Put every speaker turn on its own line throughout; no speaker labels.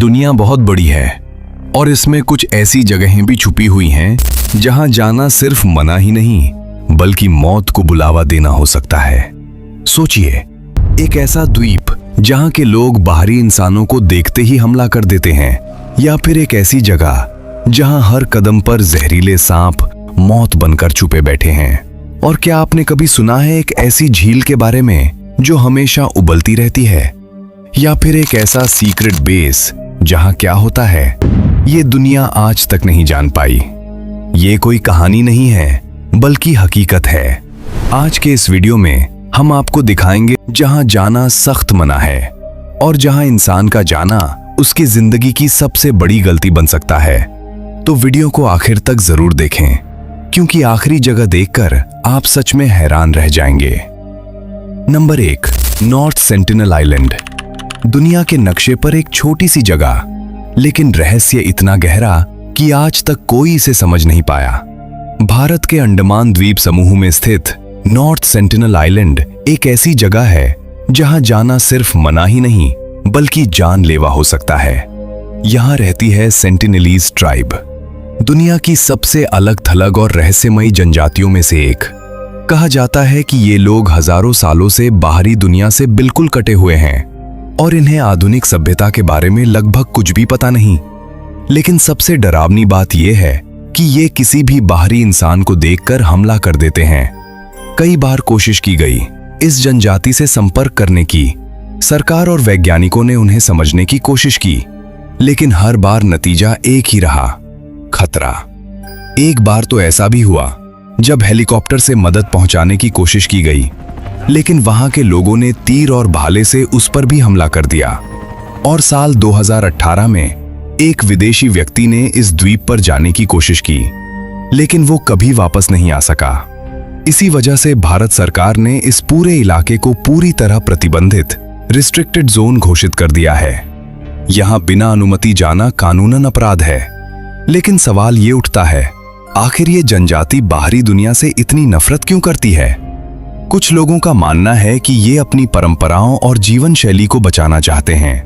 दुनिया बहुत बड़ी है और इसमें कुछ ऐसी जगहें भी छुपी हुई हैं जहां जाना सिर्फ मना ही नहीं बल्कि मौत को बुलावा देना हो सकता है। सोचिए, एक ऐसा द्वीप जहां के लोग बाहरी इंसानों को देखते ही हमला कर देते हैं, या फिर एक ऐसी जगह जहां हर कदम पर जहरीले सांप मौत बनकर छुपे बैठे हैं। और क्या आपने कभी सुना है एक ऐसी झील के बारे में जो हमेशा उबलती रहती है, या फिर एक ऐसा सीक्रेट बेस जहां क्या होता है ये दुनिया आज तक नहीं जान पाई। ये कोई कहानी नहीं है बल्कि हकीकत है। आज के इस वीडियो में हम आपको दिखाएंगे जहां जाना सख्त मना है और जहां इंसान का जाना उसकी जिंदगी की सबसे बड़ी गलती बन सकता है। तो वीडियो को आखिर तक जरूर देखें, क्योंकि आखिरी जगह देखकर आप सच में हैरान रह जाएंगे। Number 1, north sentinel island. दुनिया के नक्शे पर एक छोटी सी जगह, लेकिन रहस्य इतना गहरा कि आज तक कोई इसे समझ नहीं पाया। भारत के अंडमान द्वीप समूह में स्थित नॉर्थ सेंटिनल आइलैंड एक ऐसी जगह है जहां जाना सिर्फ मना ही नहीं बल्कि जानलेवा हो सकता है। यहां रहती है सेंटिनलीज ट्राइब, दुनिया की सबसे अलग थलग और रहस्यमयी जनजातियों में से एक। कहा जाता है कि ये लोग हजारों सालों से बाहरी दुनिया से बिल्कुल कटे हुए हैं और इन्हें आधुनिक सभ्यता के बारे में लगभग कुछ भी पता नहीं। लेकिन सबसे डरावनी बात यह है कि ये किसी भी बाहरी इंसान को देखकर हमला कर देते हैं। कई बार कोशिश की गई इस जनजाति से संपर्क करने की, सरकार और वैज्ञानिकों ने उन्हें समझने की कोशिश की, लेकिन हर बार नतीजा एक ही रहा, खतरा। एक बार तो ऐसा भी हुआ जब हेलीकॉप्टर से मदद पहुंचाने की कोशिश की गई, लेकिन वहां के लोगों ने तीर और भाले से उस पर भी हमला कर दिया। और साल 2018 में एक विदेशी व्यक्ति ने इस द्वीप पर जाने की कोशिश की, लेकिन वो कभी वापस नहीं आ सका। इसी वजह से भारत सरकार ने इस पूरे इलाके को पूरी तरह प्रतिबंधित रिस्ट्रिक्टेड जोन घोषित कर दिया है। यहां बिना अनुमति जाना कानूनन अपराध है। लेकिन सवाल ये उठता है, आखिर ये जनजाति बाहरी दुनिया से इतनी नफरत क्यों करती है? कुछ लोगों का मानना है कि ये अपनी परंपराओं और जीवन शैली को बचाना चाहते हैं।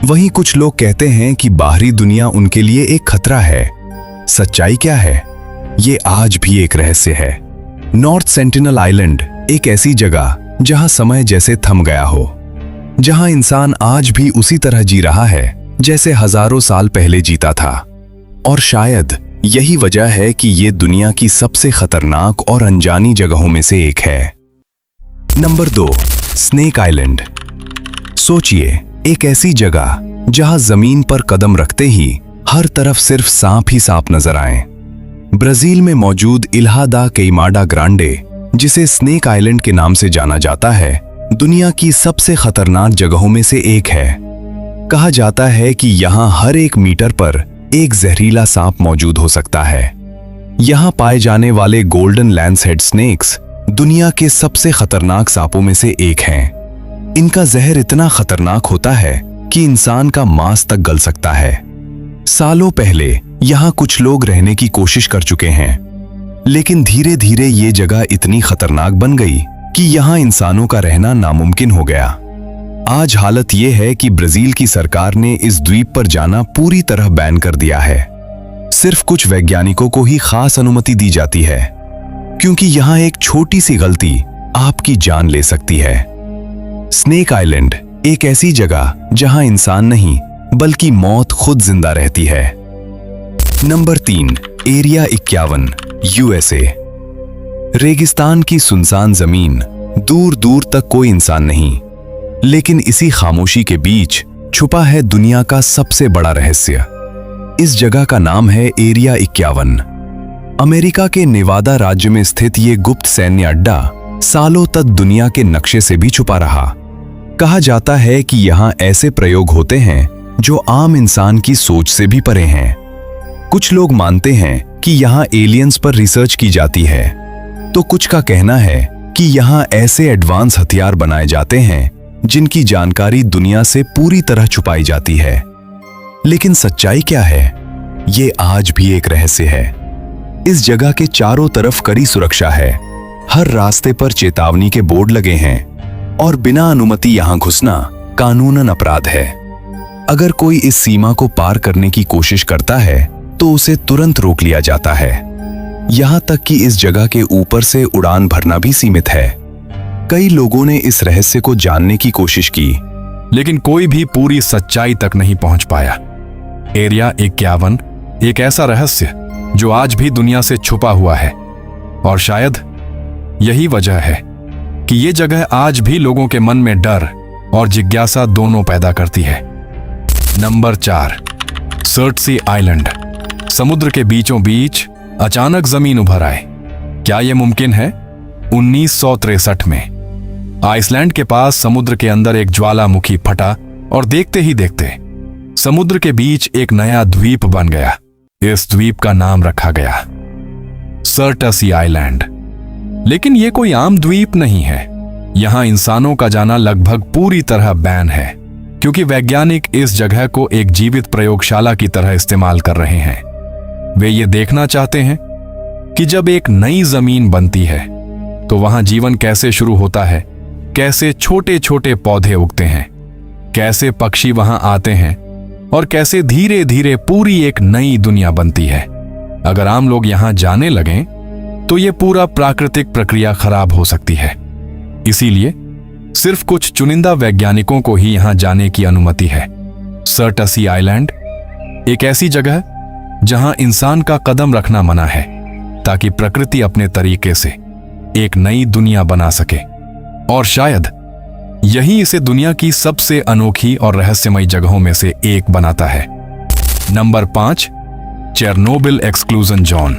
वहीं कुछ लोग कहते हैं कि बाहरी दुनिया उनके लिए एक खतरा है। सच्चाई क्या है, ये आज भी एक रहस्य है। नॉर्थ सेंटिनल आइलैंड एक ऐसी जगह जहां समय जैसे थम गया हो, जहां इंसान आज भी उसी तरह जी रहा है जैसे हजारों साल पहले जीता था। और शायद यही वजह है कि ये दुनिया की सबसे खतरनाक और अनजानी जगहों में से एक है। Number 2, snake island. सोचिए, एक ऐसी जगह जहां जमीन पर कदम रखते ही हर तरफ सिर्फ सांप ही सांप नजर आए। ब्राजील में मौजूद इल्हा दा क्वेइमाडा ग्रांडे, जिसे स्नेक आइलैंड के नाम से जाना जाता है, दुनिया की सबसे खतरनाक जगहों में से एक है। कहा जाता है कि यहां हर 1 मीटर पर एक जहरीला सांप मौजूद हो सकता है। यहां पाए जाने वाले गोल्डन लैंसहेड स्नेक्स दुनिया के सबसे खतरनाक सांपों में से एक हैं। इनका जहर इतना खतरनाक होता है कि इंसान का मांस तक गल सकता है। सालों पहले यहां कुछ लोग रहने की कोशिश कर चुके हैं, लेकिन धीरे धीरे ये जगह इतनी खतरनाक बन गई कि यहां इंसानों का रहना नामुमकिन हो गया। आज हालत यह है कि ब्राजील की सरकार ने इस द्वीप पर जाना पूरी तरह बैन कर दिया है। सिर्फ कुछ वैज्ञानिकों को ही खास अनुमति दी जाती है, क्योंकि यहां एक छोटी सी गलती आपकी जान ले सकती है। स्नेक आइलैंड एक ऐसी जगह जहां इंसान नहीं बल्कि मौत खुद जिंदा रहती है। Number 3, area 51, USA. रेगिस्तान की सुनसान जमीन, दूर दूर तक कोई इंसान नहीं, लेकिन इसी खामोशी के बीच छुपा है दुनिया का सबसे बड़ा रहस्य। इस जगह का नाम है एरिया 51। अमेरिका के नेवादा राज्य में स्थित ये गुप्त सैन्य अड्डा सालों तक दुनिया के नक्शे से भी छुपा रहा। कहा जाता है कि यहां ऐसे प्रयोग होते हैं जो आम इंसान की सोच से भी परे हैं। कुछ लोग मानते हैं कि यहां एलियंस पर रिसर्च की जाती है, तो कुछ का कहना है कि यहां ऐसे एडवांस हथियार बनाए जाते हैं जिनकी जानकारी दुनिया से पूरी तरह छुपाई जाती है। लेकिन सच्चाई क्या है, ये आज भी एक रहस्य है। इस जगह के चारों तरफ कड़ी सुरक्षा है, हर रास्ते पर चेतावनी के बोर्ड लगे हैं और बिना अनुमति यहां घुसना कानूनन अपराध है। अगर कोई इस सीमा को पार करने की कोशिश करता है तो उसे तुरंत रोक लिया जाता है। यहां तक कि इस जगह के ऊपर से उड़ान भरना भी सीमित है। कई लोगों ने इस रहस्य को जानने की कोशिश की,
लेकिन कोई भी पूरी सच्चाई तक नहीं पहुंच पाया। एरिया 51 एक ऐसा रहस्य जो आज भी दुनिया से छुपा हुआ है, और शायद यही वजह है कि ये जगह आज भी लोगों के मन में डर और जिज्ञासा दोनों पैदा करती है। Number 4, Surtsey island. समुद्र के बीचों बीच अचानक जमीन उभर आए। क्या यह मुमकिन है? 1963 में आइसलैंड के पास समुद्र के अंदर एक ज्वालामुखी फटा और देखते ही देखते समुद्र के बीच एक नया द्वीप बन गया। इस द्वीप का नाम रखा गया सर्टसी आइलैंड। लेकिन यह कोई आम द्वीप नहीं है। यहां इंसानों का जाना लगभग पूरी तरह बैन है, क्योंकि वैज्ञानिक इस जगह को एक जीवित प्रयोगशाला की तरह इस्तेमाल कर रहे हैं। वे ये देखना चाहते हैं कि जब एक नई जमीन बनती है तो वहां जीवन कैसे शुरू होता है, कैसे छोटे छोटे पौधे उगते हैं, कैसे पक्षी वहां आते हैं और कैसे धीरे धीरे पूरी एक नई दुनिया बनती है। अगर आम लोग यहां जाने लगें तो यह पूरा प्राकृतिक प्रक्रिया खराब हो सकती है। इसीलिए सिर्फ कुछ चुनिंदा वैज्ञानिकों को ही यहां जाने की अनुमति है। सर्टसी आइलैंड एक ऐसी जगह जहां इंसान का कदम रखना मना है, ताकि प्रकृति अपने तरीके से एक नई दुनिया बना सके। और शायद यही इसे दुनिया की सबसे अनोखी और रहस्यमयी जगहों में से एक बनाता है। Number 5, Chernobyl exclusion zone.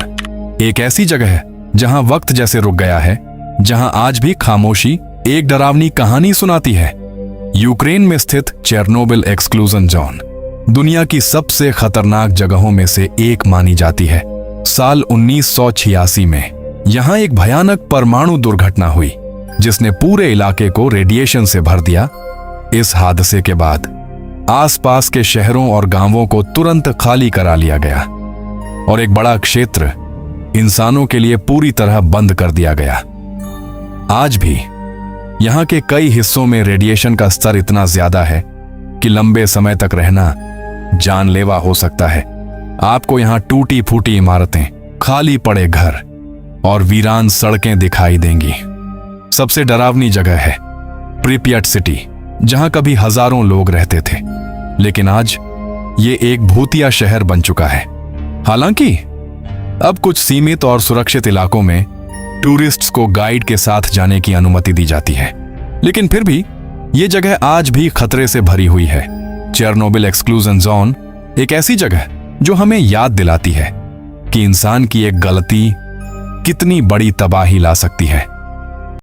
एक ऐसी जगह है जहां वक्त जैसे रुक गया है, जहां आज भी खामोशी एक डरावनी कहानी सुनाती है। यूक्रेन में स्थित चेरनोबिल एक्सक्लूजन जोन दुनिया की सबसे खतरनाक जगहों में से एक मानी जाती है। साल 1986 में यहां एक भयानक परमाणु दुर्घटना हुई, जिसने पूरे इलाके को रेडिएशन से भर दिया। इस हादसे के बाद आसपास के शहरों और गांवों को तुरंत खाली करा लिया गया और एक बड़ा क्षेत्र इंसानों के लिए पूरी तरह बंद कर दिया गया। आज भी यहां के कई हिस्सों में रेडिएशन का स्तर इतना ज्यादा है कि लंबे समय तक रहना जानलेवा हो सकता है। आपको यहां टूटी फूटी इमारतें, खाली पड़े घर और वीरान सड़कें दिखाई देंगी। सबसे डरावनी जगह है प्रिपियट सिटी, जहां कभी हजारों लोग रहते थे, लेकिन आज ये एक भूतिया शहर बन चुका है। हालांकि अब कुछ सीमित और सुरक्षित इलाकों में टूरिस्ट्स को गाइड के साथ जाने की अनुमति दी जाती है, लेकिन फिर भी ये जगह आज भी खतरे से भरी हुई है। चेरनोबिल एक्सक्लूजन जोन एक ऐसी जगह जो हमें याद दिलाती है कि इंसान की एक गलती कितनी बड़ी तबाही ला सकती है।